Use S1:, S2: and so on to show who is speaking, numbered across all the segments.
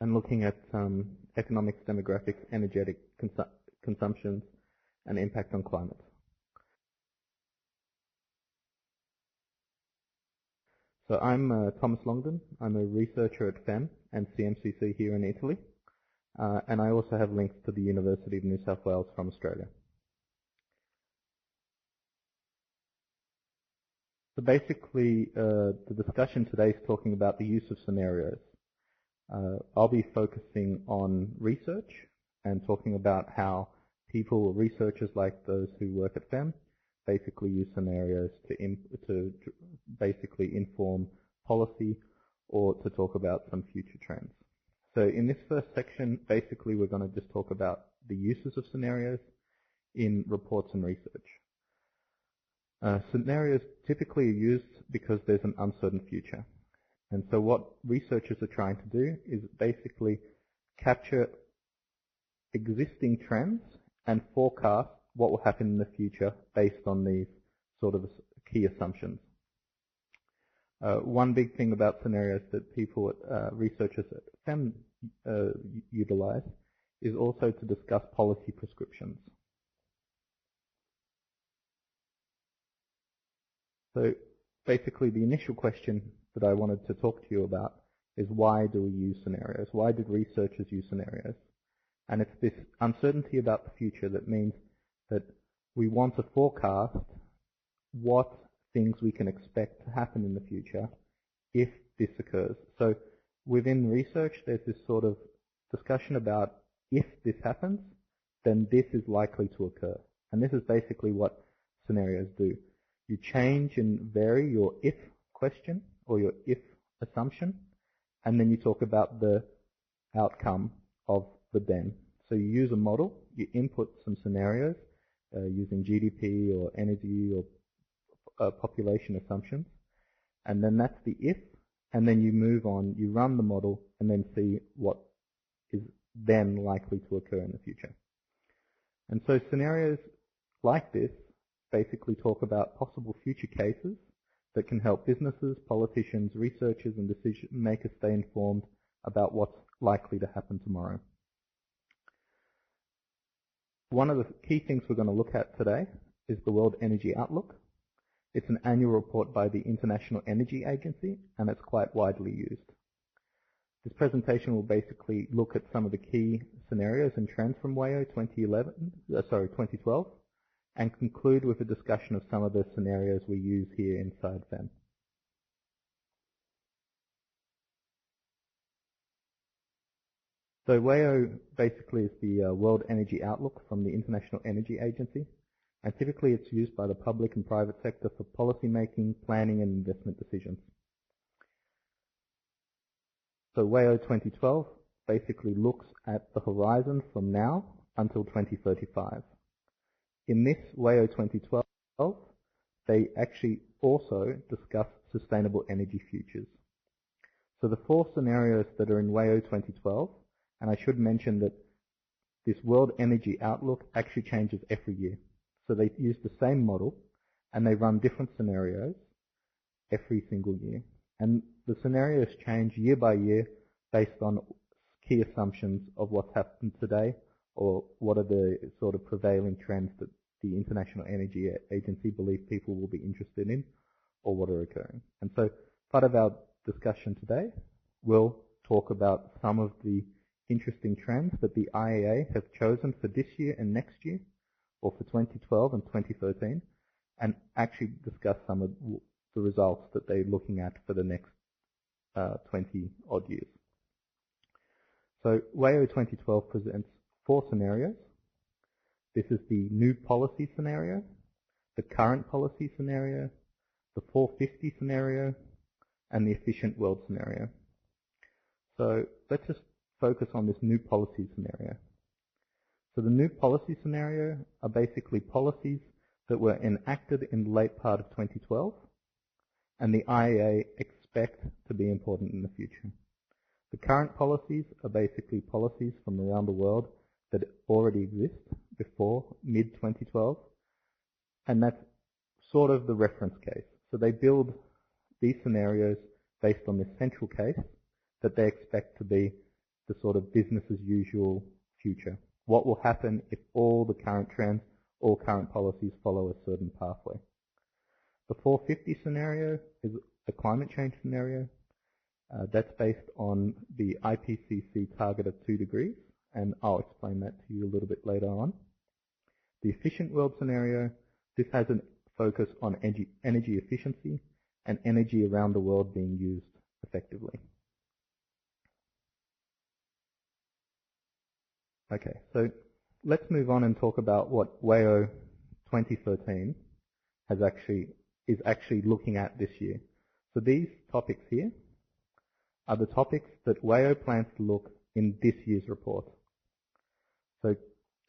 S1: and looking at economics, demographics, energetic consumptions, and impact on climate. So I'm Thomas Longden. I'm a researcher at FEM and CMCC here in Italy, and I also have links to the University of New South Wales from Australia. So basically, the discussion today is talking about the use of scenarios. I'll be focusing on research and talking about how people, researchers like those who work at FEM, basically use scenarios to basically inform policy or to talk about some future trends. So in this first section, basically we're going to just talk about the uses of scenarios in reports and research. Scenarios typically are used because there's an uncertain future. And so what researchers are trying to do is basically capture existing trends and forecast what will happen in the future based on these sort of key assumptions. One big thing about scenarios that people, researchers at FEM utilize is also to discuss policy prescriptions. So basically the initial question that I wanted to talk to you about is why do we use scenarios? Why did researchers use scenarios? And it's this uncertainty about the future that means that we want to forecast what things we can expect to happen in the future if this occurs. So within research, there's this sort of discussion about if this happens, then this is likely to occur. And this is basically what scenarios do. You change and vary your if question or your if assumption, and then you talk about the outcome of the then. So you use a model, you input some scenarios using GDP or energy or population assumptions, and then that's the if, and then you move on, you run the model, and then see what is then likely to occur in the future. And so scenarios like this basically talk about possible future cases that can help businesses, politicians, researchers, and decision makers stay informed about what's likely to happen tomorrow. One of the key things we're going to look at today is the World Energy Outlook. It's an annual report by the International Energy Agency, and it's quite widely used. This presentation will basically look at some of the key scenarios and trends from WAIO 2012, and conclude with a discussion of some of the scenarios we use here inside FEM. So WAIO basically is the World Energy Outlook from the International Energy Agency, and typically it's used by the public and private sector for policy making, planning and investment decisions. So WAIO 2012 basically looks at the horizon from now until 2035. In this WAIO 2012, they actually also discuss sustainable energy futures. So the four scenarios that are in WAIO 2012, and I should mention that this World Energy Outlook actually changes every year. So they use the same model and they run different scenarios every single year. And the scenarios change year by year based on key assumptions of what's happened today or what are the sort of prevailing trends that the International Energy Agency believe people will be interested in or what are occurring. And so part of our discussion today will talk about some of the interesting trends that the IEA have chosen for this year and next year, or for 2012 and 2013, and actually discuss some of the results that they're looking at for the next 20 odd years. So WAIO 2012 presents four scenarios. This is the new policy scenario, the current policy scenario, the 450 scenario, and the efficient world scenario. So let's just focus on this new policy scenario. So the new policy scenario are basically policies that were enacted in the late part of 2012 and the IEA expect to be important in the future. The current policies are basically policies from around the world that already exist before mid-2012, and that's sort of the reference case. So they build these scenarios based on this central case that they expect to be the sort of business as usual future. What will happen if all the current trends, all current policies follow a certain pathway? The 450 scenario is a climate change scenario. That's based on the IPCC target of 2 degrees, and I'll explain that to you a little bit later on. The efficient world scenario, this has a focus on energy efficiency and energy around the world being used effectively. Okay, so let's move on and talk about what WAIO 2013 is actually looking at this year. So these topics here are the topics that WAIO plans to look in this year's report. So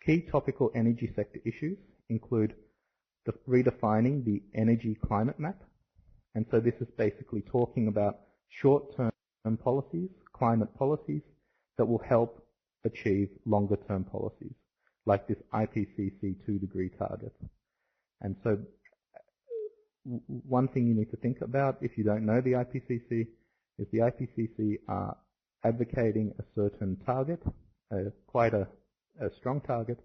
S1: key topical energy sector issues include redefining the energy climate map. And so this is basically talking about short-term policies, climate policies, that will help achieve longer-term policies, like this IPCC 2-degree target. And so one thing you need to think about, if you don't know the IPCC, is the IPCC are advocating a certain target, quite a strong target,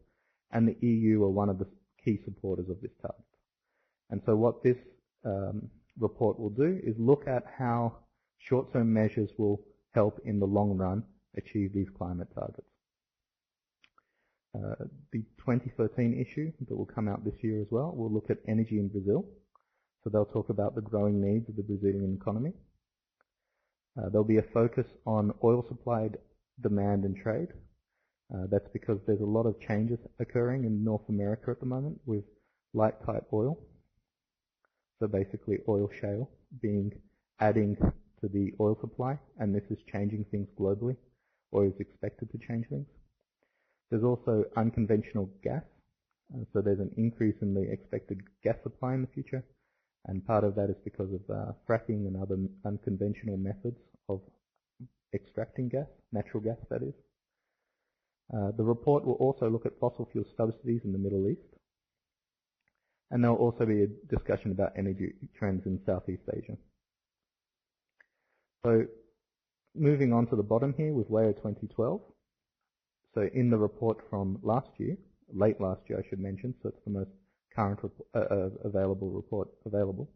S1: and the EU are one of the key supporters of this target. And so what this report will do is look at how short-term measures will help in the long run achieve these climate targets. The 2013 issue that will come out this year as well will look at energy in Brazil. So they'll talk about the growing needs of the Brazilian economy. There'll be a focus on oil supply, demand and trade. That's because there's a lot of changes occurring in North America at the moment with light tight oil. So basically oil shale adding to the oil supply, and this is changing things globally, or is expected to change things. There's also unconventional gas. So there's an increase in the expected gas supply in the future, and part of that is because of fracking and other unconventional methods of extracting gas, natural gas that is. The report will also look at fossil fuel subsidies in the Middle East, and there will also be a discussion about energy trends in Southeast Asia. So moving on to the bottom here with WAIO 2012. So in the report from last year, late last year I should mention, so it's the most current available report available.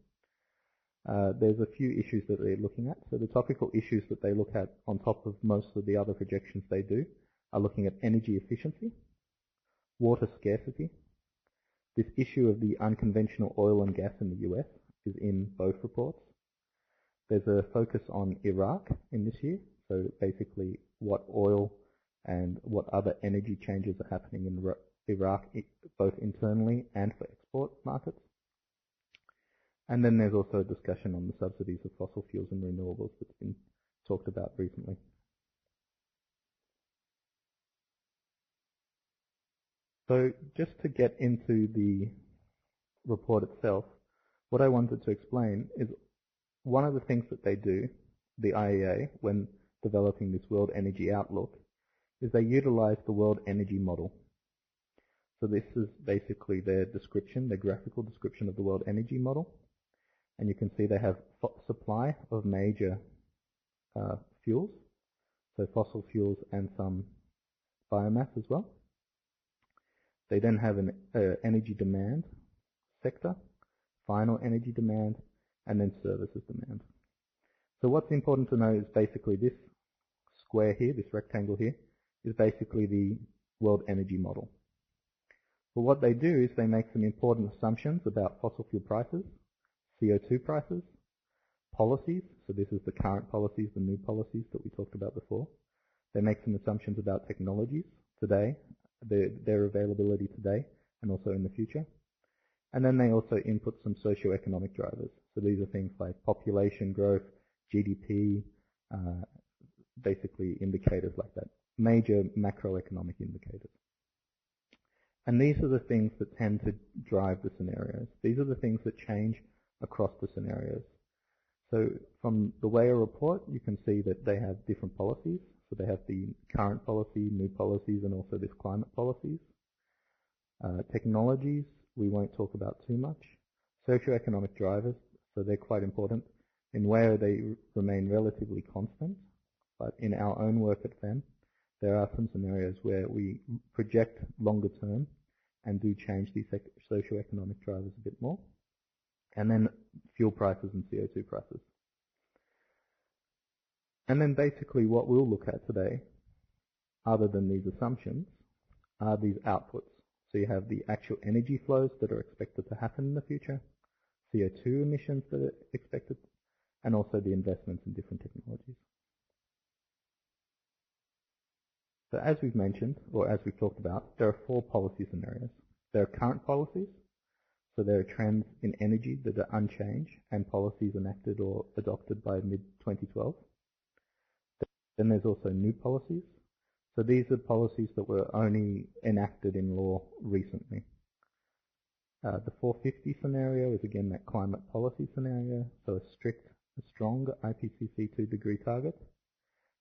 S1: There's a few issues that they're looking at. So the topical issues that they look at on top of most of the other projections they do are looking at energy efficiency, water scarcity. This issue of the unconventional oil and gas in the US is in both reports. There's a focus on Iraq in this year, so basically what oil and what other energy changes are happening in Iraq, both internally and for export markets. And then there's also a discussion on the subsidies of fossil fuels and renewables that's been talked about recently. So just to get into the report itself, what I wanted to explain is one of the things that they do, the IEA, when developing this World Energy Outlook, is they utilize the World Energy Model. So this is basically their description, their graphical description of the World Energy Model. And you can see they have supply of major fuels, so fossil fuels and some biomass as well. They then have an energy demand sector, final energy demand, and then services demand. So what's important to know is basically this square here, this rectangle here, is basically the World Energy Model. But what they do is they make some important assumptions about fossil fuel prices, CO2 prices, policies, so this is the current policies, the new policies that we talked about before. They make some assumptions about technologies today, their availability today and also in the future. And then they also input some socioeconomic drivers. So these are things like population growth, GDP, basically indicators like that, major macroeconomic indicators. And these are the things that tend to drive the scenarios. These are the things that change across the scenarios. So from the WAIO report, you can see that they have different policies. So they have the current policy, new policies, and also this climate policies. Technologies, we won't talk about too much. Socioeconomic drivers, so they're quite important. In WAIO, they remain relatively constant, but in our own work at FEM, there are some scenarios where we project longer term and do change these socioeconomic drivers a bit more. And then fuel prices and CO2 prices. And then basically what we'll look at today, other than these assumptions, are these outputs. So you have the actual energy flows that are expected to happen in the future, CO2 emissions that are expected, and also the investments in different technologies. So as we've mentioned, or as we've talked about, there are 4 policy scenarios. There are current policies, so there are trends in energy that are unchanged and policies enacted or adopted by mid-2012. Then there's also new policies. So these are policies that were only enacted in law recently. The 450 scenario is again that climate policy scenario, so a strong IPCC 2-degree target.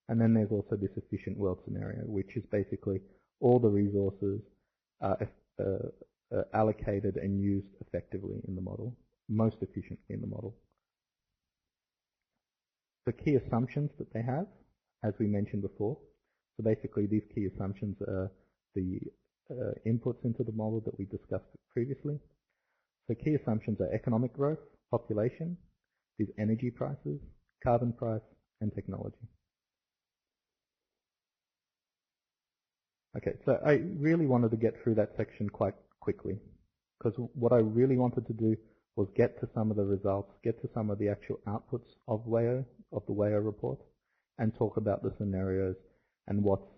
S1: And then there's also this efficient world scenario, which is basically all the resources are allocated and used effectively in the model, most efficiently in the model. The key assumptions that they have, as we mentioned before, so basically these key assumptions are the inputs into the model that we discussed previously. So key assumptions are economic growth, population, these energy prices, carbon price, and technology. Okay, so I really wanted to get through that section quite quickly, because what I really wanted to do was get to some of the results, get to some of the actual outputs of the WAIO report, and talk about the scenarios and what's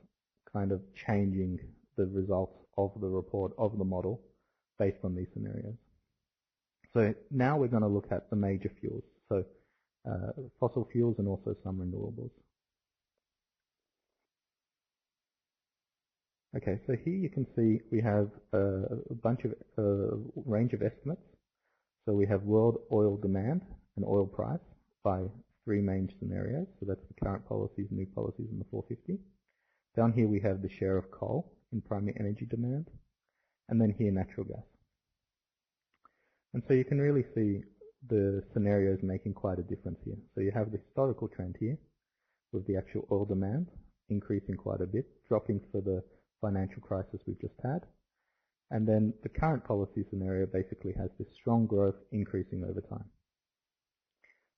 S1: kind of changing the results of the report, of the model, based on these scenarios. So now we're going to look at the major fuels, so fossil fuels and also some renewables. Okay, so here you can see we have a bunch of range of estimates. So we have world oil demand and oil price by 3 main scenarios. So that's the current policies, new policies, and the 450. Down here we have the share of coal in primary energy demand, and then here natural gas. And so you can really see the scenarios making quite a difference here. So you have the historical trend here with the actual oil demand increasing quite a bit, dropping for the financial crisis we've just had. And then the current policy scenario basically has this strong growth increasing over time.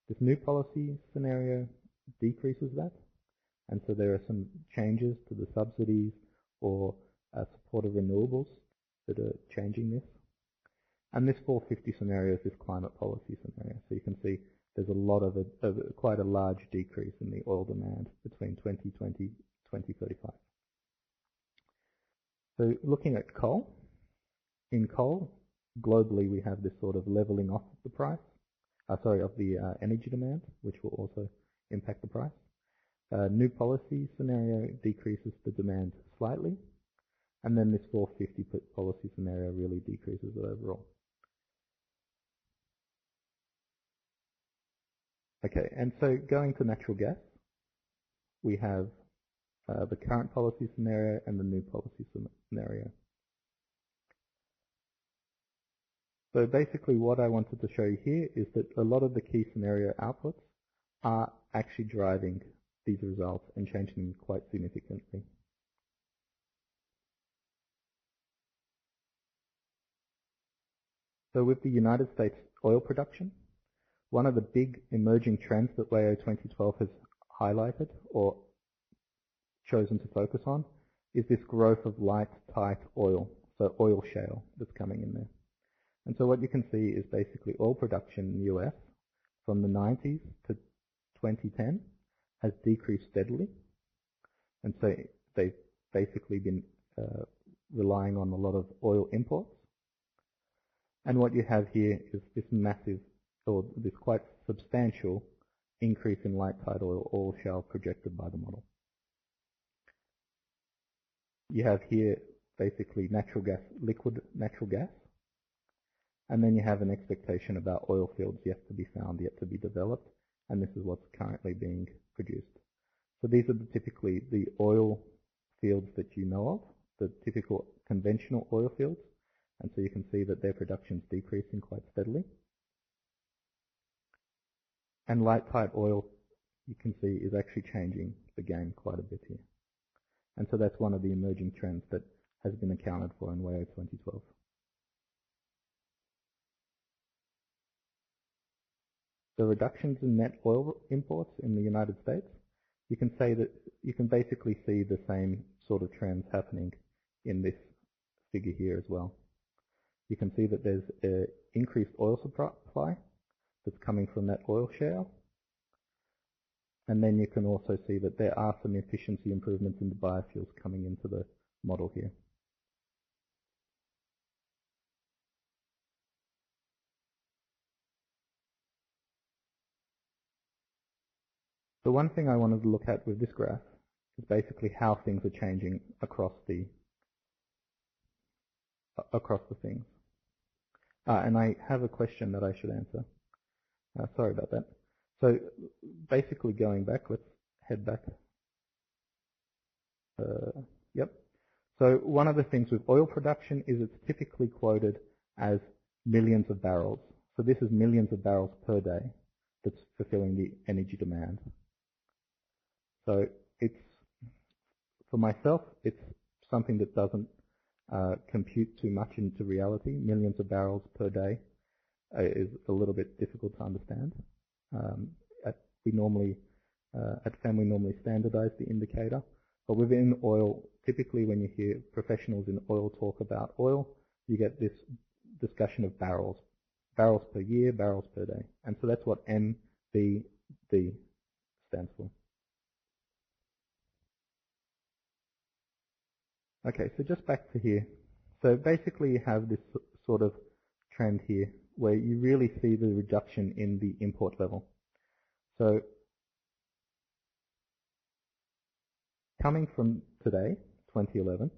S1: This new policy scenario decreases that, and so there are some changes to the subsidies or support of renewables that are changing this. And this 450 scenario is this climate policy scenario. So you can see there's a lot of quite a large decrease in the oil demand between 2020 and 2035. So looking at coal, in coal, globally we have this sort of leveling off of the price, of the energy demand, which will also impact the price. New policy scenario decreases the demand slightly, and then this 450 policy scenario really decreases it overall. Okay, and so going to natural gas, we have the current policy scenario and the new policy scenario. So basically what I wanted to show you here is that a lot of the key scenario outputs are actually driving these results and changing them quite significantly. So with the United States oil production, one of the big emerging trends that WAIO 2012 has highlighted or chosen to focus on is this growth of light, tight oil, so oil shale that's coming in there. And so what you can see is basically oil production in the US from the 90s to 2010 has decreased steadily. And so they've basically been relying on a lot of oil imports. And what you have here is this massive, or this quite substantial increase in light, tight oil shale projected by the model. You have here basically natural gas, liquid natural gas, and then you have an expectation about oil fields yet to be found, yet to be developed, and this is what's currently being produced. So these are typically the oil fields that you know of, the typical conventional oil fields, and so you can see that their production is decreasing quite steadily. And light, tight oil, you can see, is actually changing the game quite a bit here. And so that's one of the emerging trends that has been accounted for in WAIO 2012. The reductions in net oil imports in the United States, you can basically see the same sort of trends happening in this figure here as well. You can see that there's an increased oil supply that's coming from that oil shale. And then you can also see that there are some efficiency improvements in the biofuels coming into the model here. The one thing I wanted to look at with this graph is basically how things are changing across the things. And I have a question that I should answer. Sorry about that. So basically going back, let's head back. Yep. So one of the things with oil production is it's typically quoted as millions of barrels. So this is millions of barrels per day that's fulfilling the energy demand. So it's, for myself, it's something that doesn't compute too much into reality. Millions of barrels per day is a little bit difficult to understand. At FEM we normally standardize the indicator, but within oil, typically when you hear professionals in oil talk about oil, you get this discussion of barrels per year, barrels per day. And so that's what MBD stands for. Okay, so just back to here. So basically you have this sort of trend here where you really see the reduction in the import level. So coming from today, 2011,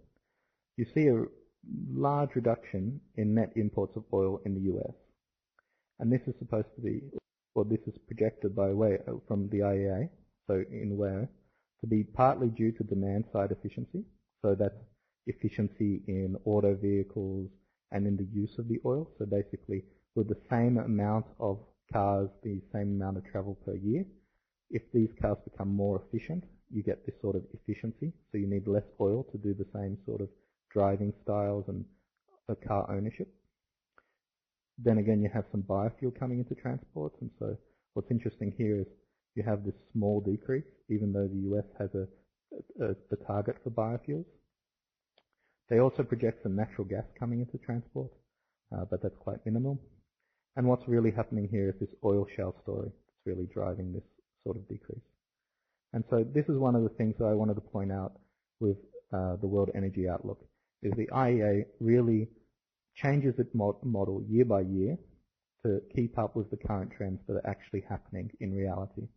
S1: you see a large reduction in net imports of oil in the US. And this is supposed to be, or this is projected by from the IEA, so in WAIO, to be partly due to demand side efficiency. So that's efficiency in auto vehicles and in the use of the oil. So basically, with the same amount of cars, the same amount of travel per year, if these cars become more efficient, you get this sort of efficiency. So you need less oil to do the same sort of driving styles and car ownership. Then again, you have some biofuel coming into transport. And so what's interesting here is you have this small decrease, even though the US has a target for biofuels. They also project some natural gas coming into transport, but that's quite minimal. And what's really happening here is this oil shale story that's really driving this sort of decrease. And so this is one of the things that I wanted to point out with the World Energy Outlook, is the IEA really changes its model year by year to keep up with the current trends that are actually happening in reality.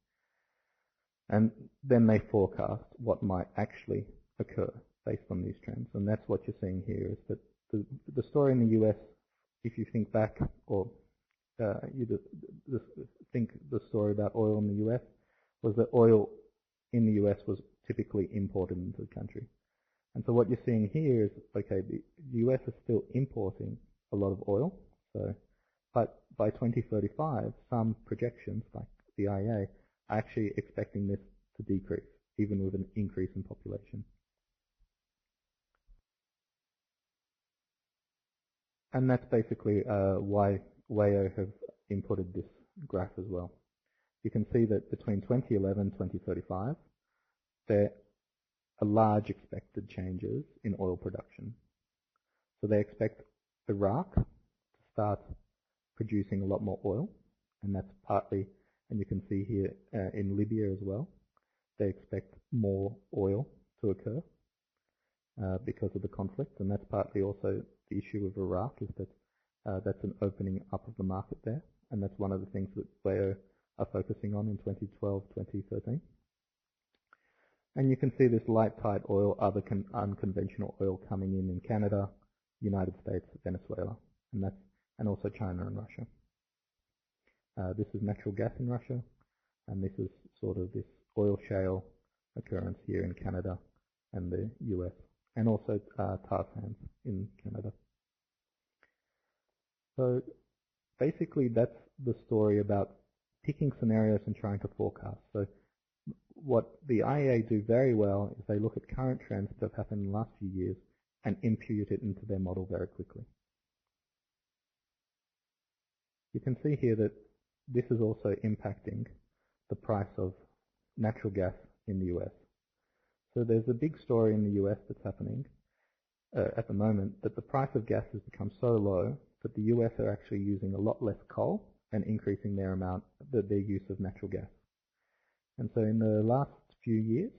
S1: And then they forecast what might actually occur based on these trends. And that's what you're seeing here, is that the story in the US, if you think back, or you think the story about oil in the US, was that oil in the US was typically imported into the country. And so what you're seeing here is, okay, the US is still importing a lot of oil, but by 2035, some projections, like the IEA, are actually expecting this to decrease, even with an increase in population. And that's basically why WAIO have inputted this graph as well. You can see that between 2011 and 2035, there are large expected changes in oil production. So they expect Iraq to start producing a lot more oil, and that's partly, and you can see here in Libya as well, they expect more oil to occur because of the conflict, and that's partly also the issue with Iraq, is that that's an opening up of the market there, and that's one of the things that WAIO are focusing on in 2012, 2013. And you can see this light tight oil, other unconventional oil coming in Canada, United States, Venezuela, and also China and Russia. This is natural gas in Russia, and this is sort of this oil shale occurrence here in Canada and the US, and also tar sands in Canada. So basically that's the story about picking scenarios and trying to forecast. So what the IEA do very well is they look at current trends that have happened in the last few years and impute it into their model very quickly. You can see here that this is also impacting the price of natural gas in the US. So there's a big story in the US that's happening at the moment that the price of gas has become so low that the US are actually using a lot less coal and increasing their use of natural gas. And so in the last few years,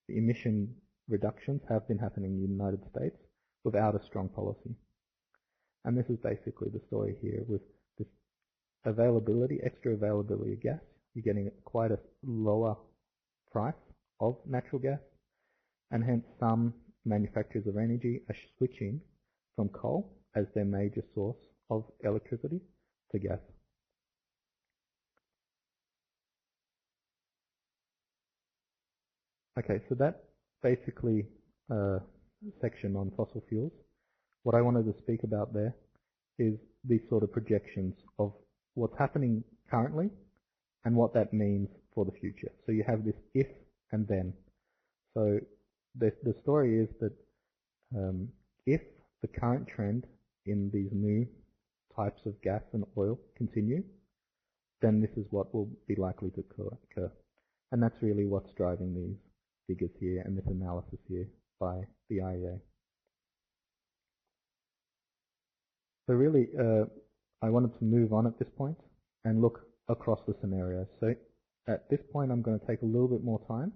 S1: the emission reductions have been happening in the United States without a strong policy. And this is basically the story here with this availability, extra availability of gas. You're getting quite a lower price of natural gas, and hence some manufacturers of energy are switching from coal as their major source of electricity to gas. Okay, so that basically section on fossil fuels. What I wanted to speak about there is these sort of projections of what's happening currently and what that means for the future. So you have this if and then. So the story is that if the current trend in these new types of gas and oil continue, then this is what will be likely to occur. And that's really what's driving these figures here and this analysis here by the IEA. So really, I wanted to move on at this point and look across the scenarios. So at this point, I'm going to take a little bit more time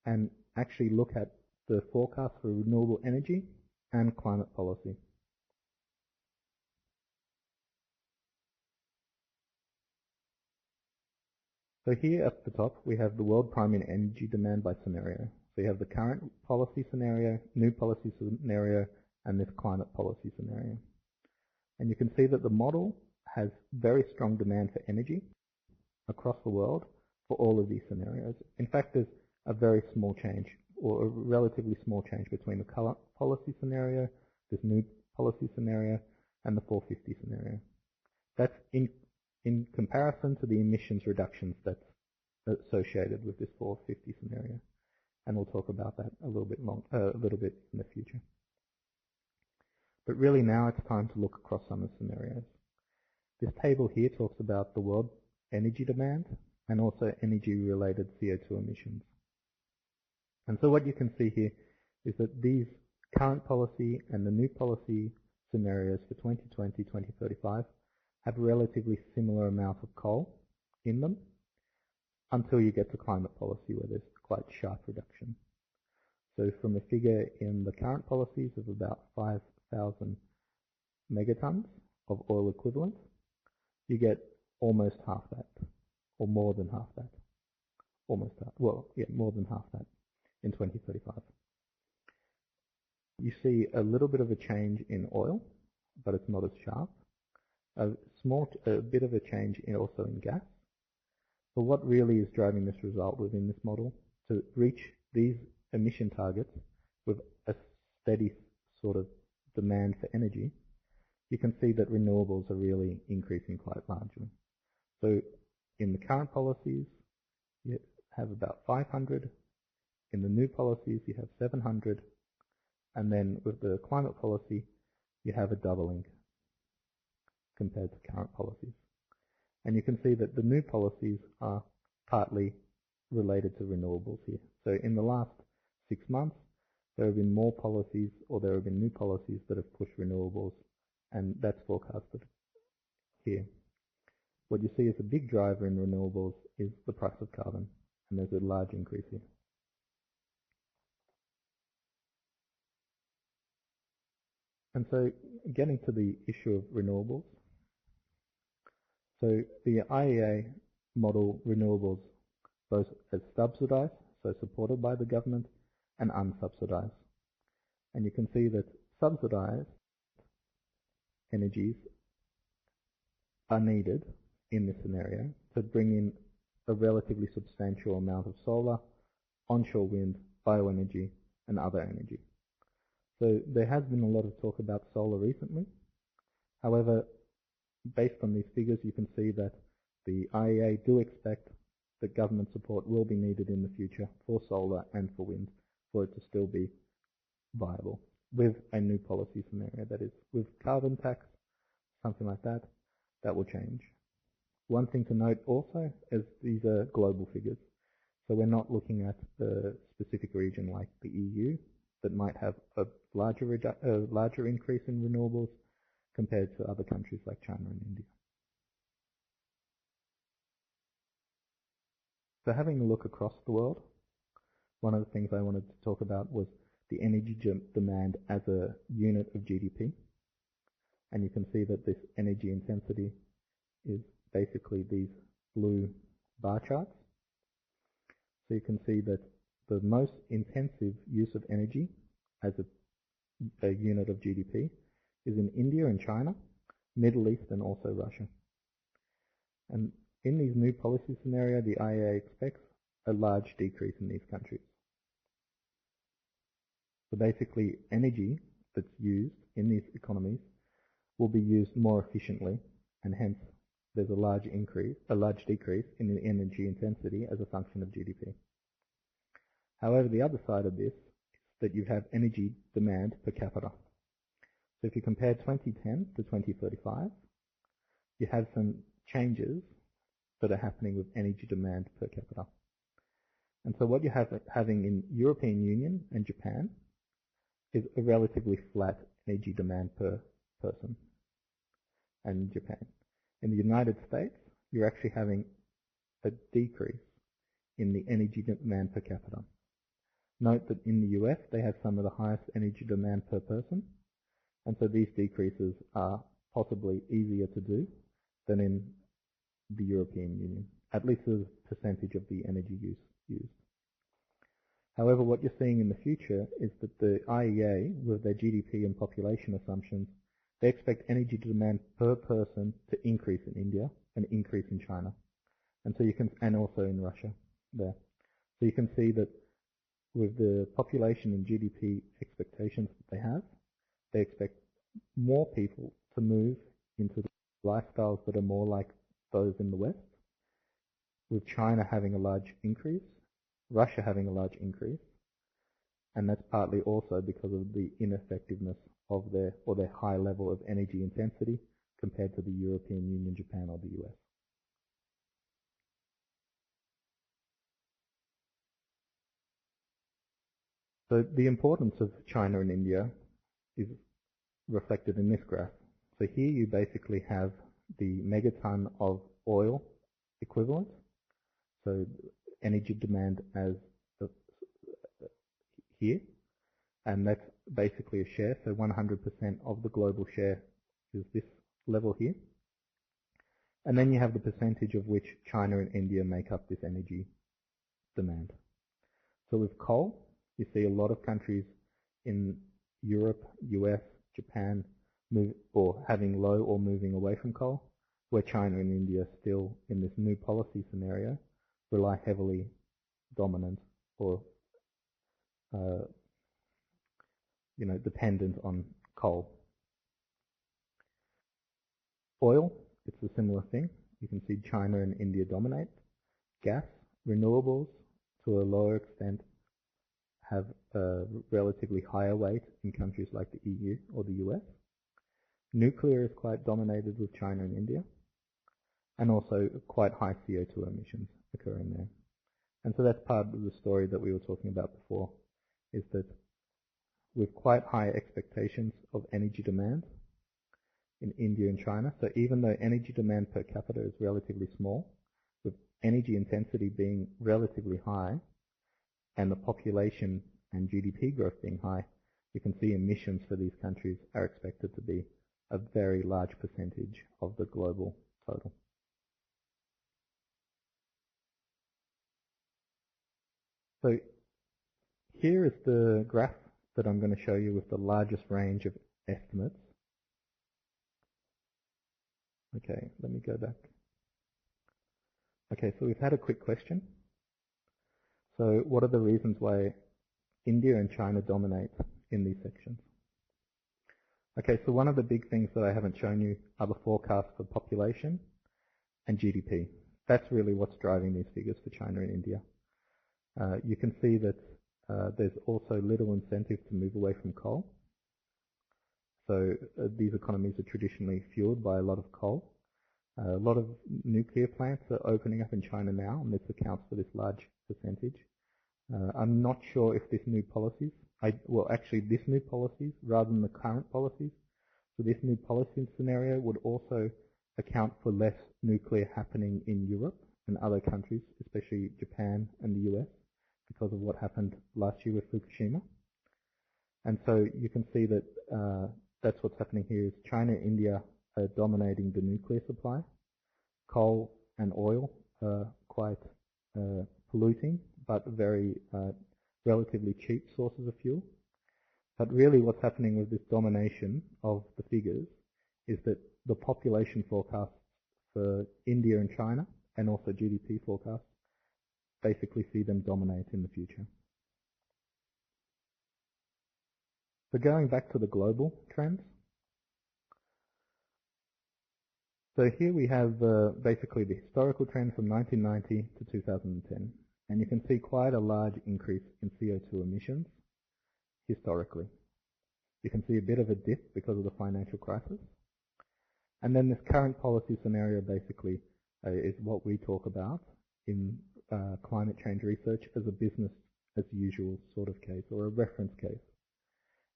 S1: and actually look at the forecast for renewable energy and climate policy. So here at the top, we have the world primary energy demand by scenario. So you have the current policy scenario, new policy scenario, and this climate policy scenario. And you can see that the model has very strong demand for energy across the world for all of these scenarios. In fact, there's a very small change, or a relatively small change between the current policy scenario, this new policy scenario, and the 450 scenario. That's in comparison to the emissions reductions that's associated with this 450 scenario. And we'll talk about that a little bit in the future. But really now it's time to look across some of the scenarios. This table here talks about the world energy demand and also energy-related CO2 emissions. And so what you can see here is that these current policy and the new policy scenarios for 2020, 2035 have relatively similar amount of coal in them until you get to climate policy where there's quite sharp reduction. So from a figure in the current policies of about 5,000 megatons of oil equivalent, you get almost half that, or more than half that. Almost half, well, yeah, more than half that in 2035. You see a little bit of a change in oil, but it's not as sharp. A bit of a change also in gas. But what really is driving this result within this model to reach these emission targets with a steady sort of demand for energy, you can see that renewables are really increasing quite largely. So in the current policies, you have about 500. In the new policies, you have 700. And then with the climate policy, you have a doubling compared to current policies. And you can see that the new policies are partly related to renewables here. So in the last 6 months, there have been more policies, or there have been new policies that have pushed renewables, and that's forecasted here. What you see as a big driver in renewables is the price of carbon, and there's a large increase here. And so getting to the issue of renewables, so the IEA model renewables both as subsidized, so supported by the government, and unsubsidized. And you can see that subsidized energies are needed in this scenario to bring in a relatively substantial amount of solar, onshore wind, bioenergy, and other energy. So there has been a lot of talk about solar recently. However, based on these figures, you can see that the IEA do expect that government support will be needed in the future for solar and for wind for it to still be viable with a new policy scenario. That is, with carbon tax, something like that, that will change. One thing to note also is these are global figures. So we're not looking at a specific region like the EU that might have a larger increase in renewables compared to other countries like China and India. So having a look across the world, one of the things I wanted to talk about was the energy demand as a unit of GDP. And you can see that this energy intensity is basically these blue bar charts. So you can see that the most intensive use of energy as a unit of GDP is in India and China, Middle East, and also Russia. And in these new policy scenario, the IEA expects a large decrease in these countries. So basically, energy that's used in these economies will be used more efficiently, and hence there's a large decrease in the energy intensity as a function of GDP. However, the other side of this is that you have energy demand per capita. So if you compare 2010 to 2035, you have some changes that are happening with energy demand per capita. And so what you're having in European Union and Japan is a relatively flat energy demand per person and Japan. In the United States, you're actually having a decrease in the energy demand per capita. Note that in the US, they have some of the highest energy demand per person, and so these decreases are possibly easier to do than in the European Union, at least as a percentage of the energy use used. However, what you're seeing in the future is that the IEA, with their GDP and population assumptions, they expect energy demand per person to increase in India and increase in China, and also in Russia there. So you can see that with the population and GDP expectations that they expect more people to move into lifestyles that are more like those in the West, with China having a large increase, Russia having a large increase, and that's partly also because of the ineffectiveness of their high level of energy intensity compared to the European Union, Japan, or the US. So the importance of China and India is reflected in this graph. So here you basically have the megaton of oil equivalent, so energy demand as here, and that's basically a share, so 100% of the global share is this level here. And then you have the percentage of which China and India make up this energy demand. So with coal, you see a lot of countries in Europe, US, Japan having low or moving away from coal, where China and India still, in this new policy scenario, rely heavily dominant or dependent on coal. Oil, it's a similar thing. You can see China and India dominate. Gas, renewables, to a lower extent, have a relatively higher weight in countries like the EU or the US. Nuclear is quite dominated with China and India, and also quite high CO2 emissions occurring there. And so that's part of the story that we were talking about before, is that with quite high expectations of energy demand in India and China, so even though energy demand per capita is relatively small, with energy intensity being relatively high, and the population and GDP growth being high, you can see emissions for these countries are expected to be a very large percentage of the global total. So here is the graph that I'm going to show you with the largest range of estimates. Okay, let me go back. Okay, so we've had a quick question. So what are the reasons why India and China dominate in these sections? Okay, so one of the big things that I haven't shown you are the forecasts for population and GDP. that's really what's driving these figures for China and India. You can see that there's also little incentive to move away from coal. So these economies are traditionally fueled by a lot of coal. A lot of nuclear plants are opening up in China now, and this accounts for this large percentage. I'm not sure if this new policies, this new policies rather than the current policies, so this new policy scenario would also account for less nuclear happening in Europe and other countries, especially Japan and the US, because of what happened last year with Fukushima. And so you can see that that's what's happening here is China and India are dominating the nuclear supply. Coal and oil are quite polluting, but very relatively cheap sources of fuel. But really what's happening with this domination of the figures is that the population forecasts for India and China, and also GDP forecasts, basically see them dominate in the future. So going back to the global trends. So here we have basically the historical trend from 1990 to 2010. And you can see quite a large increase in CO2 emissions historically. You can see a bit of a dip because of the financial crisis. And then this current policy scenario basically is what we talk about in climate change research as a business as usual sort of case, or a reference case.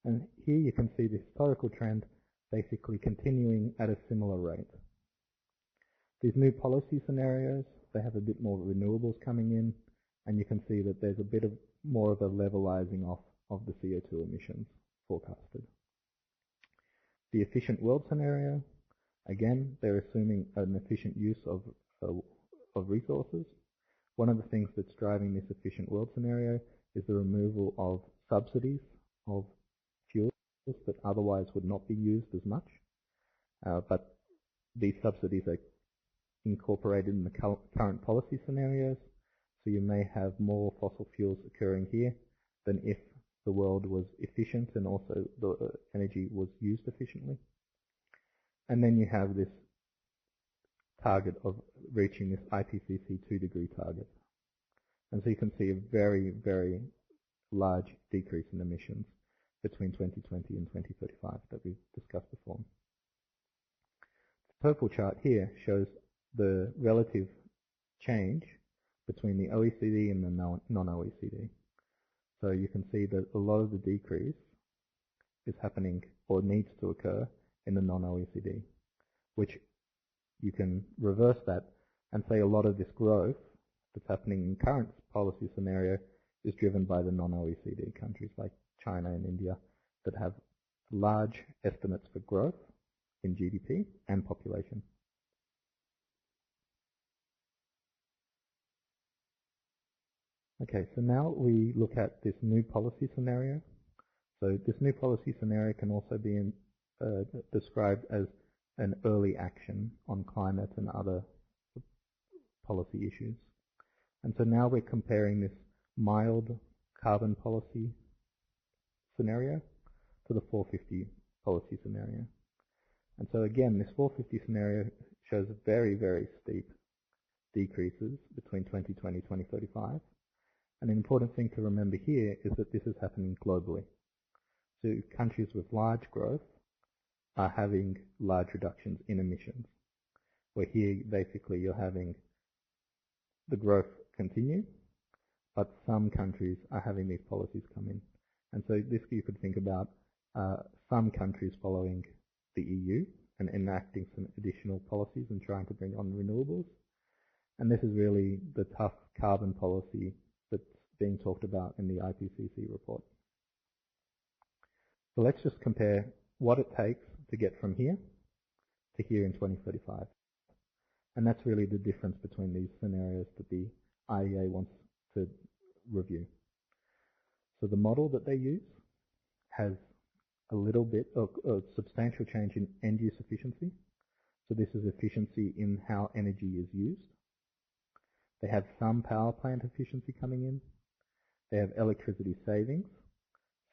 S1: And here you can see the historical trend basically continuing at a similar rate. These new policy scenarios, they have a bit more renewables coming in, and you can see that there's a bit of more of a levelizing off of the CO2 emissions forecasted. The efficient world scenario, again, they're assuming an efficient use of resources. One of the things that's driving this efficient world scenario is the removal of subsidies of fuels that otherwise would not be used as much, but these subsidies are incorporated in the current policy scenarios, so you may have more fossil fuels occurring here than if the world was efficient and also the energy was used efficiently. And then you have this target of reaching this IPCC 2-degree target. And so you can see a very, very large decrease in emissions between 2020 and 2035 that we've discussed before. The purple chart here shows the relative change between the OECD and the non-OECD. So you can see that a lot of the decrease is happening or needs to occur in the non-OECD, which you can reverse that and say a lot of this growth that's happening in current policy scenario is driven by the non-OECD countries like China and India that have large estimates for growth in GDP and population. Okay, so now we look at this new policy scenario. So this new policy scenario can also be described as an early action on climate and other policy issues. And so now we're comparing this mild carbon policy scenario to the 450 policy scenario. And so again, this 450 scenario shows very, very steep decreases between 2020 and 2035. And an important thing to remember here is that this is happening globally. So countries with large growth are having large reductions in emissions, where here basically you're having the growth continue, but some countries are having these policies come in. And so this you could think about some countries following the EU and enacting some additional policies and trying to bring on renewables. And this is really the tough carbon policy that's being talked about in the IPCC report. So let's just compare what it takes to get from here to here in 2035. And that's really the difference between these scenarios that the IEA wants to review. So the model that they use has a little bit of a substantial change in end-use efficiency. So this is efficiency in how energy is used. They have some power plant efficiency coming in. They have electricity savings,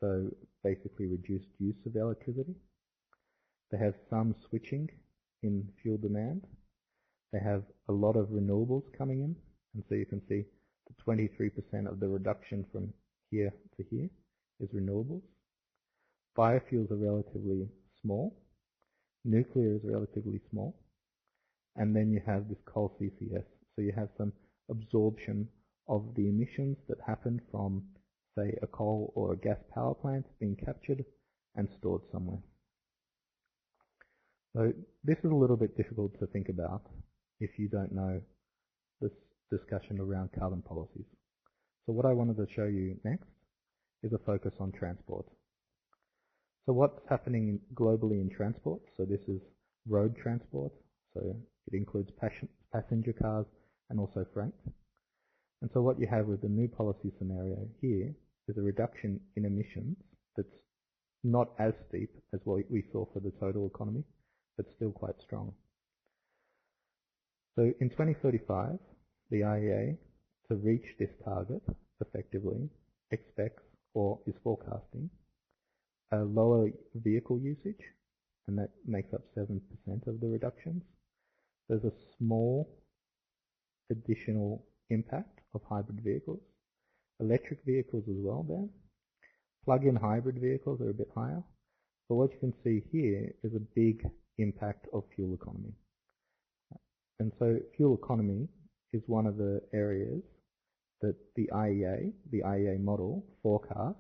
S1: so basically reduced use of electricity. They have some switching in fuel demand. They have a lot of renewables coming in, and so you can see the 23% of the reduction from here to here is renewables. Biofuels are relatively small. Nuclear is relatively small. And then you have this coal CCS. So you have some absorption of the emissions that happen from, say, a coal or a gas power plant being captured and stored somewhere. So this is a little bit difficult to think about if you don't know this discussion around carbon policies. So what I wanted to show you next is a focus on transport. So what's happening globally in transport? So this is road transport. So it includes passenger cars and also freight. And so what you have with the new policy scenario here is a reduction in emissions that's not as steep as what we saw for the total economy, but still quite strong. So in 2035, the IEA, to reach this target effectively, expects or is forecasting a lower vehicle usage, and that makes up 7% of the reductions. There's a small additional impact of hybrid vehicles, electric vehicles as well there. Plug-in hybrid vehicles are a bit higher, but what you can see here is a big impact of fuel economy. And so fuel economy is one of the areas that the IEA model forecasts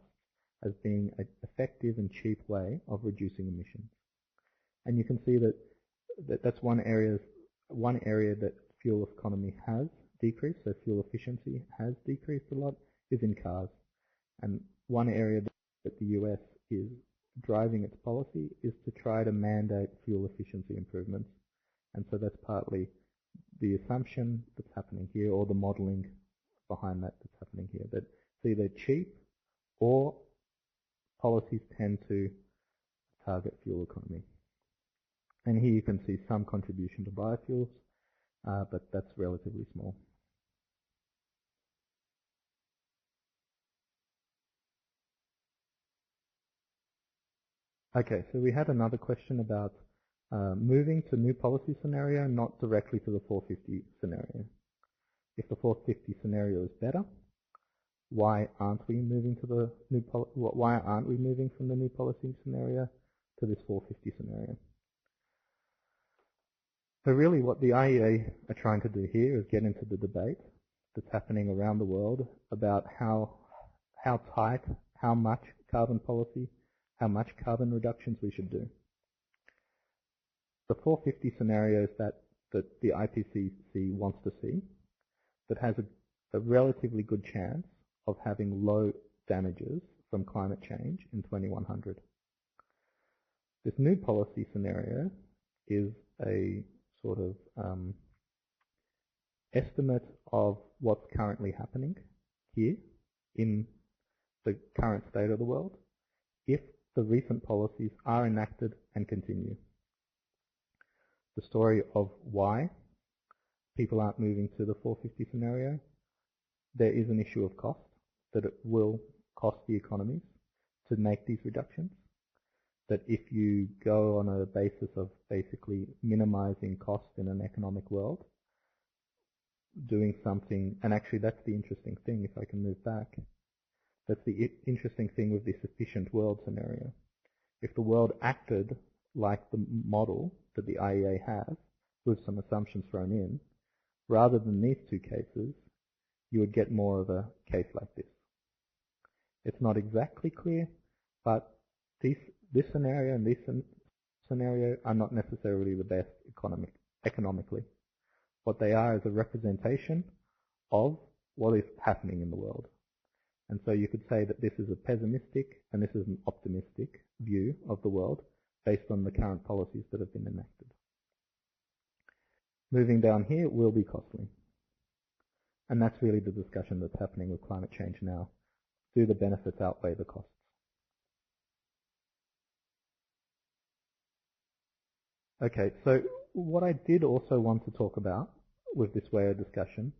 S1: as being an effective and cheap way of reducing emissions. And you can see that that's one area that fuel economy has decreased, so fuel efficiency has decreased a lot, is in cars. And one area that the US is driving its policy is to try to mandate fuel efficiency improvements. And so that's partly the assumption that's happening here, or the modeling behind that that's happening here, that it's either cheap or policies tend to target fuel economy. And here you can see some contribution to biofuels, but that's relatively small. Okay, so we had another question about moving to new policy scenario, not directly to the 450 scenario. If the 450 scenario is better, why aren't we moving to the new why aren't we moving from the new policy scenario to this 450 scenario? So really what the IEA are trying to do here is get into the debate that's happening around the world about how tight, how much carbon policy, how much carbon reductions we should do. The 450 scenarios that the IPCC wants to see, that has a relatively good chance of having low damages from climate change in 2100. This new policy scenario is a sort of estimate of what's currently happening here in the current state of the world if the recent policies are enacted and continue. The story of why people aren't moving to the 450 scenario, there is an issue of cost, that it will cost the economies to make these reductions. That if you go on a basis of basically minimizing cost in an economic world, doing something, and actually that's the interesting thing, if I can move back, that's the interesting thing with this efficient world scenario. If the world acted like the model that the IEA has, with some assumptions thrown in, rather than these two cases, you would get more of a case like this. It's not exactly clear, but this scenario and this scenario are not necessarily the best economically. What they are is a representation of what is happening in the world. And so you could say that this is a pessimistic and this is an optimistic view of the world based on the current policies that have been enacted. Moving down here will be costly. And that's really the discussion that's happening with climate change now. Do the benefits outweigh the costs? Okay, so what I did also want to talk about with this way of discussion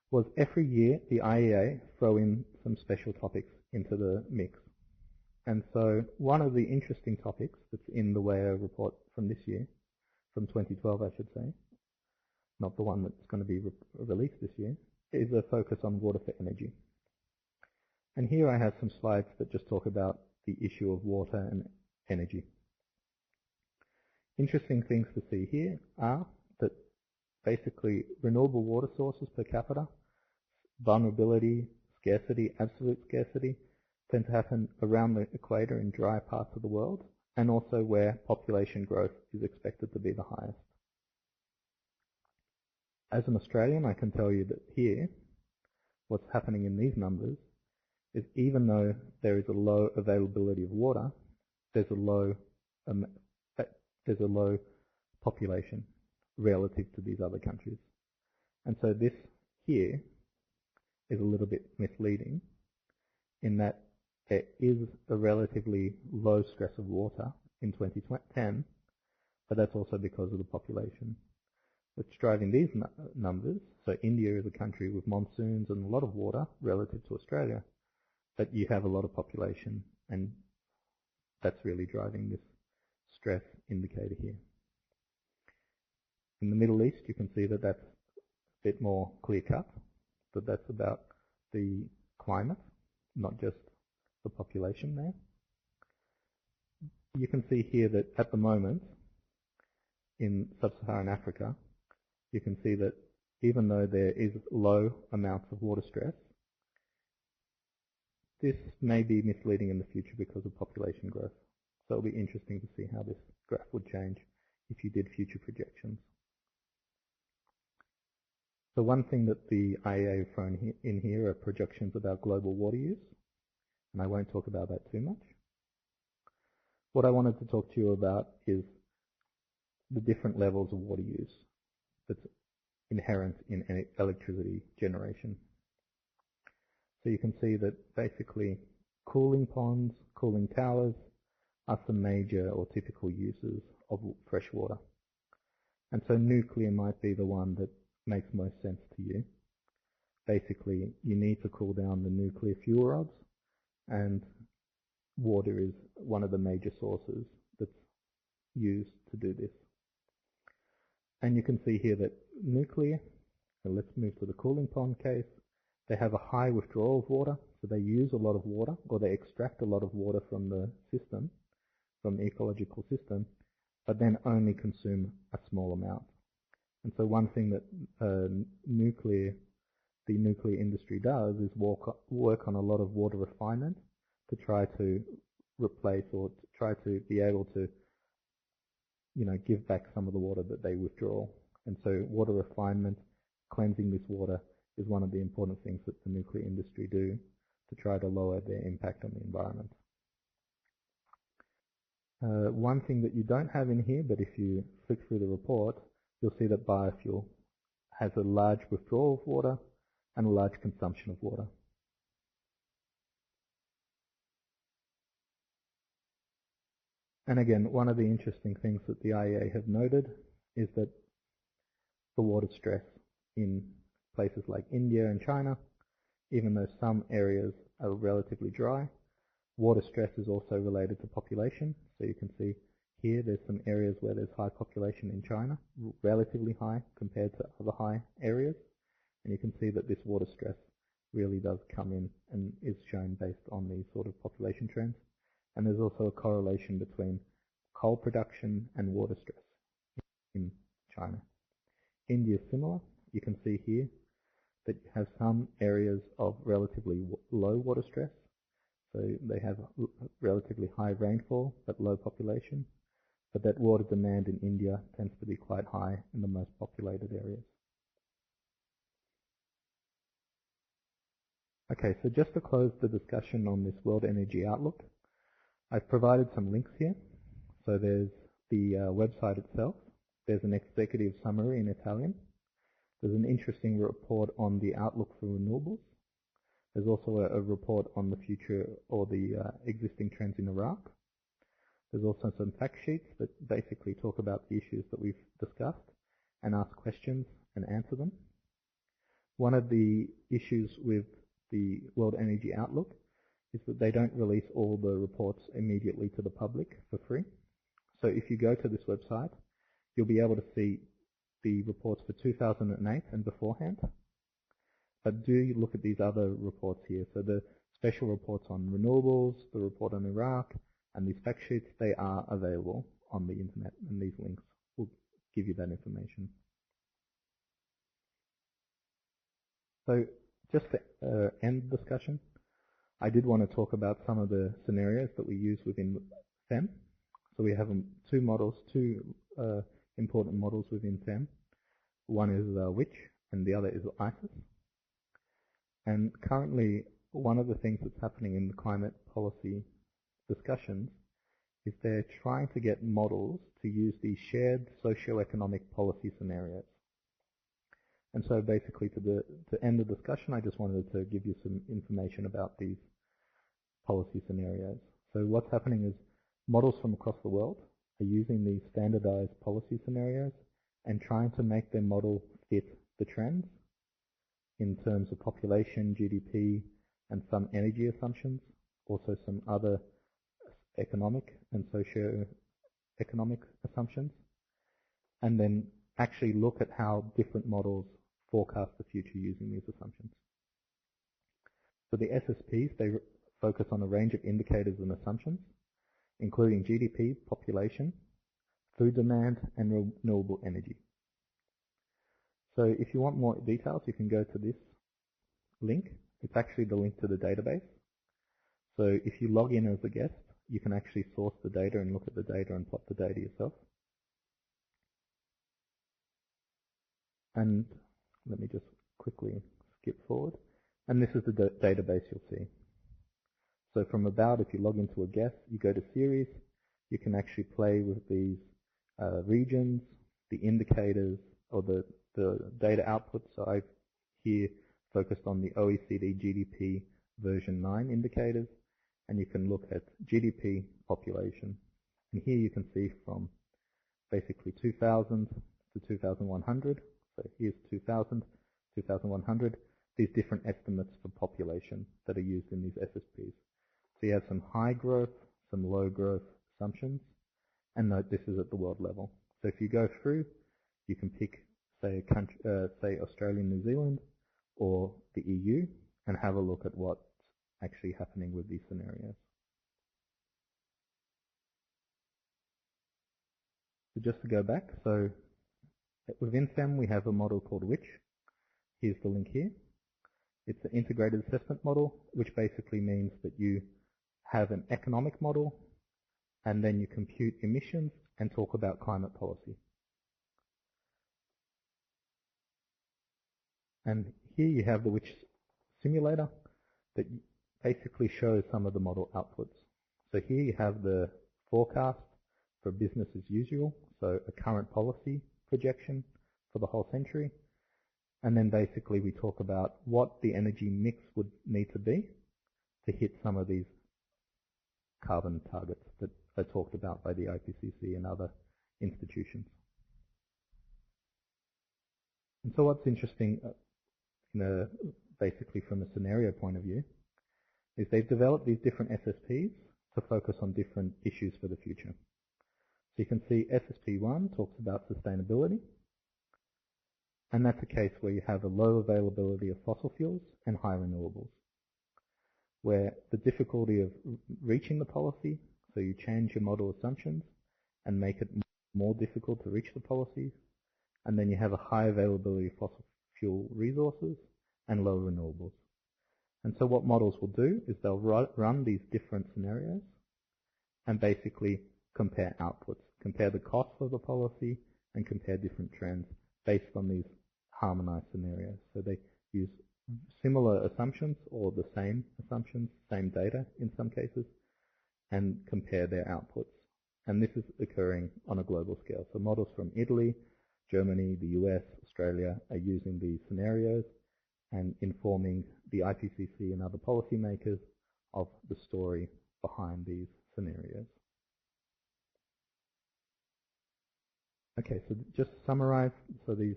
S1: was every year the IEA throw in some special topics into the mix. And so one of the interesting topics that's in the WAIO report from this year, from 2012 I should say, not the one that's going to be released this year, is a focus on water for energy. And here I have some slides that just talk about the issue of water and energy. Interesting things to see here are that basically renewable water sources per capita, vulnerability, scarcity, absolute scarcity, tend to happen around the equator in dry parts of the world, and also where population growth is expected to be the highest. As an Australian, I can tell you that here, what's happening in these numbers is even though there is a low availability of water, there's a low population relative to these other countries. And so this here is a little bit misleading in that there is a relatively low stress of water in 2010, but that's also because of the population. What's driving these numbers, so India is a country with monsoons and a lot of water relative to Australia, but you have a lot of population, and that's really driving this stress indicator here. In the Middle East, you can see that that's a bit more clear-cut, that that's about the climate, not just the population there. You can see here that at the moment, in sub-Saharan Africa, you can see that even though there is low amounts of water stress, this may be misleading in the future because of population growth. So it'll be interesting to see how this graph would change if you did future projections. So one thing that the IEA have thrown in here are projections about global water use, and I won't talk about that too much. What I wanted to talk to you about is the different levels of water use that's inherent in electricity generation. So you can see that basically cooling ponds, cooling towers are some major or typical uses of fresh water. And so nuclear might be the one that makes most sense to you. Basically, you need to cool down the nuclear fuel rods, and water is one of the major sources that's used to do this. And you can see here that nuclear, so let's move to the cooling pond case, they have a high withdrawal of water, so they use a lot of water, or they extract a lot of water from the system, from the ecological system, but then only consume a small amount. And so one thing that the nuclear industry does is work on a lot of water refinement to try to replace or to try to be able to, give back some of the water that they withdraw. And so water refinement, cleansing this water, is one of the important things that the nuclear industry do to try to lower their impact on the environment. One thing that you don't have in here, but if you flick through the report, you'll see that biofuel has a large withdrawal of water and a large consumption of water. And again, one of the interesting things that the IEA have noted is that the water stress in places like India and China, even though some areas are relatively dry, water stress is also related to population. So you can see here there's some areas where there's high population in China, relatively high compared to other high areas. And you can see that this water stress really does come in and is shown based on these sort of population trends. And there's also a correlation between coal production and water stress in China. India is similar. You can see here that you have some areas of relatively low water stress. So they have relatively high rainfall but low population. But that water demand in India tends to be quite high in the most populated areas. Okay, so just to close the discussion on this World Energy Outlook, I've provided some links here. So there's the website itself. There's an executive summary in Italian. There's an interesting report on the outlook for renewables. There's also a report on the future or the existing trends in Iraq. There's also some fact sheets that basically talk about the issues that we've discussed and ask questions and answer them. One of the issues with the World Energy Outlook is that they don't release all the reports immediately to the public for free. So if you go to this website, you'll be able to see the reports for 2008 and beforehand. But do look at these other reports here. So the special reports on renewables, the report on Iraq, and these fact sheets, they are available on the internet, and these links will give you that information. So just to end the discussion, I did want to talk about some of the scenarios that we use within FEM. So we have two models, two important models within FEM. One is WICH and the other is ISIS. And currently, one of the things that's happening in the climate policy discussions is they're trying to get models to use these shared socio-economic policy scenarios. And so basically to end the discussion, I just wanted to give you some information about these policy scenarios. So what's happening is models from across the world are using these standardized policy scenarios and trying to make their model fit the trends in terms of population, GDP, and some energy assumptions, also some other economic and socio-economic assumptions, and then actually look at how different models forecast the future using these assumptions. So the SSPs, they focus on a range of indicators and assumptions, including GDP, population, food demand, and renewable energy. So if you want more details, you can go to this link. It's actually the link to the database. So if you log in as a guest, you can actually source the data and look at the data and plot the data yourself. And let me just quickly skip forward. And this is the database you'll see. So from about, if you log into a guest, you go to series, you can actually play with these regions, the indicators, or the data outputs. So I've here focused on the OECD GDP version 9 indicators, and you can look at GDP, population. And here you can see from basically 2000 to 2100. So here's 2000, 2100, these different estimates for population that are used in these SSPs. So you have some high growth, some low growth assumptions, and note this is at the world level. So if you go through, you can pick, say, a country, say Australia and New Zealand, or the EU, and have a look at what's actually happening with these scenarios. So just to go back, so within FEM we have a model called WICH. Here's the link here. It's an integrated assessment model, which basically means that you have an economic model, and then you compute emissions and talk about climate policy. And here you have the WICH simulator that basically shows some of the model outputs. So here you have the forecast for business as usual, so a current policy projection for the whole century. And then basically we talk about what the energy mix would need to be to hit some of these carbon targets that are talked about by the IPCC and other institutions. And so what's interesting, basically from a scenario point of view, is they've developed these different SSPs to focus on different issues for the future. So you can see SSP1 talks about sustainability, and that's a case where you have a low availability of fossil fuels and high renewables, where the difficulty of reaching the policy, so you change your model assumptions and make it more difficult to reach the policies, and then you have a high availability of fossil fuel resources and low renewables. And so what models will do is they'll run these different scenarios and basically compare outputs, compare the costs of the policy and compare different trends based on these harmonized scenarios. So they use similar assumptions or the same assumptions, same data in some cases, and compare their outputs. And this is occurring on a global scale. So models from Italy, Germany, the US, Australia are using these scenarios and informing the IPCC and other policymakers of the story behind these scenarios. Okay, so just to summarize, so these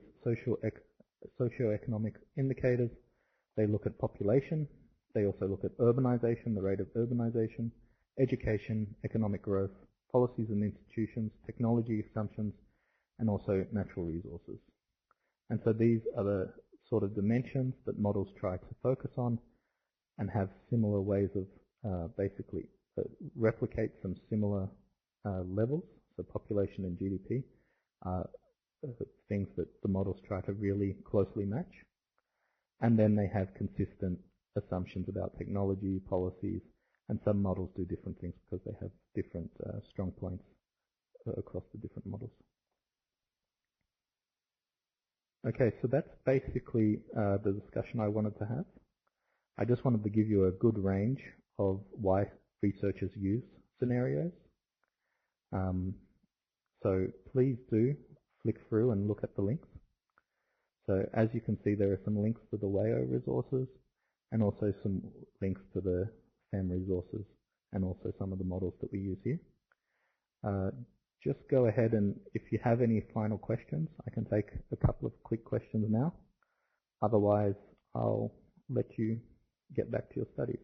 S1: socio-economic indicators, they look at population, they also look at urbanization, the rate of urbanization, education, economic growth, policies and institutions, technology assumptions, and also natural resources. And so these are the sort of dimensions that models try to focus on and have similar ways of basically replicate some similar levels. So population and GDP are things that the models try to really closely match. And then they have consistent assumptions about technology, policies, and some models do different things because they have different strong points across the different models. Okay, so that's basically the discussion I wanted to have. I just wanted to give you a good range of why researchers use scenarios. So please do flick through and look at the links. So as you can see, there are some links to the WAYO resources and also some links to the FEM resources and also some of the models that we use here. Just go ahead and if you have any final questions, I can take a couple of quick questions now. Otherwise, I'll let you get back to your studies.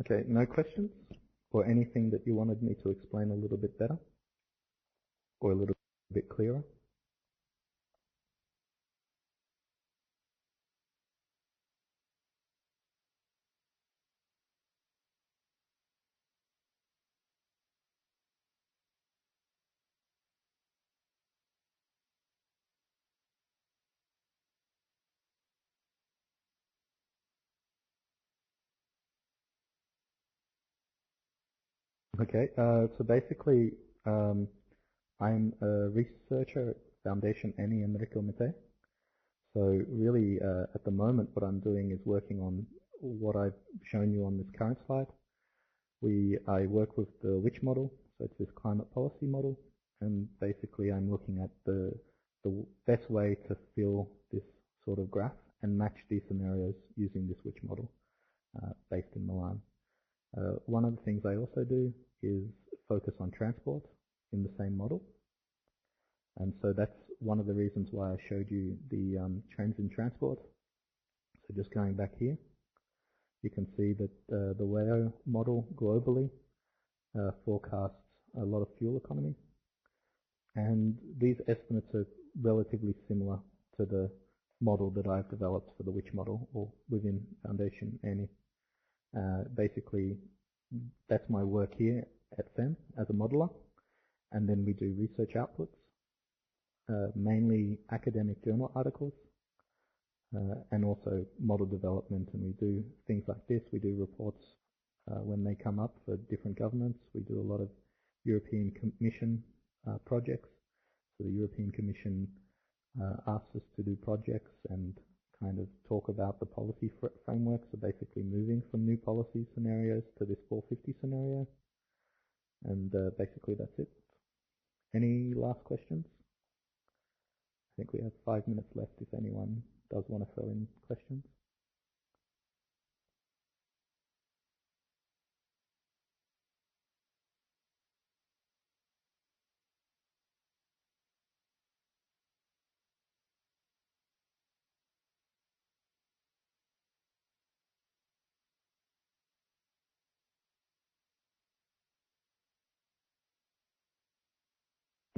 S1: Okay, no questions? Or anything that you wanted me to explain a little bit better? Or a little bit clearer? Okay, so basically, I'm a researcher at Foundation Annie America Comité. So really, at the moment, what I'm doing is working on what I've shown you on this current slide. I work with the WICH model, so it's this climate policy model, and basically I'm looking at the best way to fill this sort of graph and match these scenarios using this WICH model based in Milan. One of the things I also do is focus on transport in the same model. And so that's one of the reasons why I showed you the trends in transport. So just going back here, you can see that the WAYO model globally forecasts a lot of fuel economy. And these estimates are relatively similar to the model that I've developed for the WICH model or within Foundation Annie. Basically, that's my work here at FEM as a modeler. And then we do research outputs, mainly academic journal articles, and also model development. And we do things like this. We do reports when they come up for different governments. We do a lot of European Commission projects. So the European Commission asks us to do projects and kind of talk about the policy framework. So basically moving from new policy scenarios to this 450 scenario. And basically that's it. Any last questions? I think we have 5 minutes left if anyone does want to throw in questions.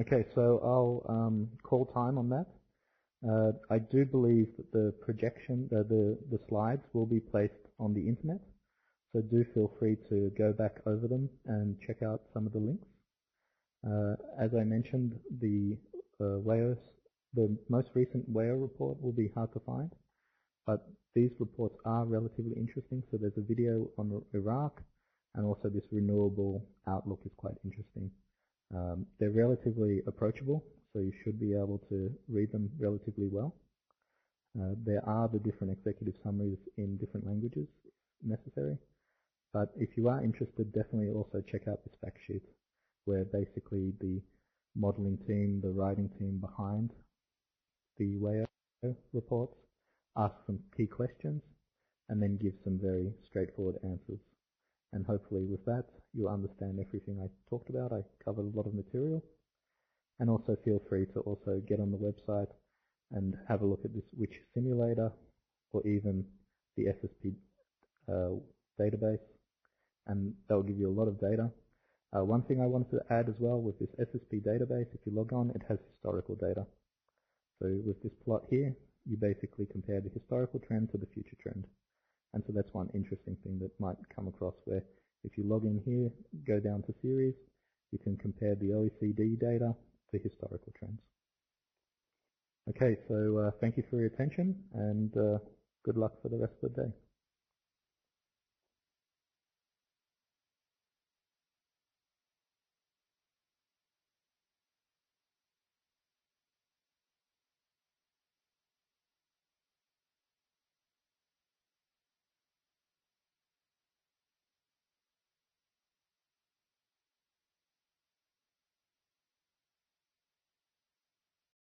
S1: Okay, so I'll call time on that. I do believe that the projection, the slides will be placed on the internet. So do feel free to go back over them and check out some of the links. As I mentioned, the most recent WAO report will be hard to find, but these reports are relatively interesting. So there's a video on Iraq, and also this renewable outlook is quite interesting. They're relatively approachable, so you should be able to read them relatively well. There are the different executive summaries in different languages if necessary, but if you are interested, definitely also check out this fact sheet, where basically the modeling team, the writing team behind the WAO reports ask some key questions and then give some very straightforward answers. And hopefully with that, you'll understand everything I talked about. I covered a lot of material. And also feel free to also get on the website and have a look at this witch simulator or even the SSP database, and they'll give you a lot of data. One thing I wanted to add as well with this SSP database, if you log on, it has historical data. So with this plot here, you basically compare the historical trend to the future trend. And so that's one interesting thing that might come across, where if you log in here, go down to series, you can compare the OECD data to historical trends. Okay, so thank you for your attention, and good luck for the rest of the day.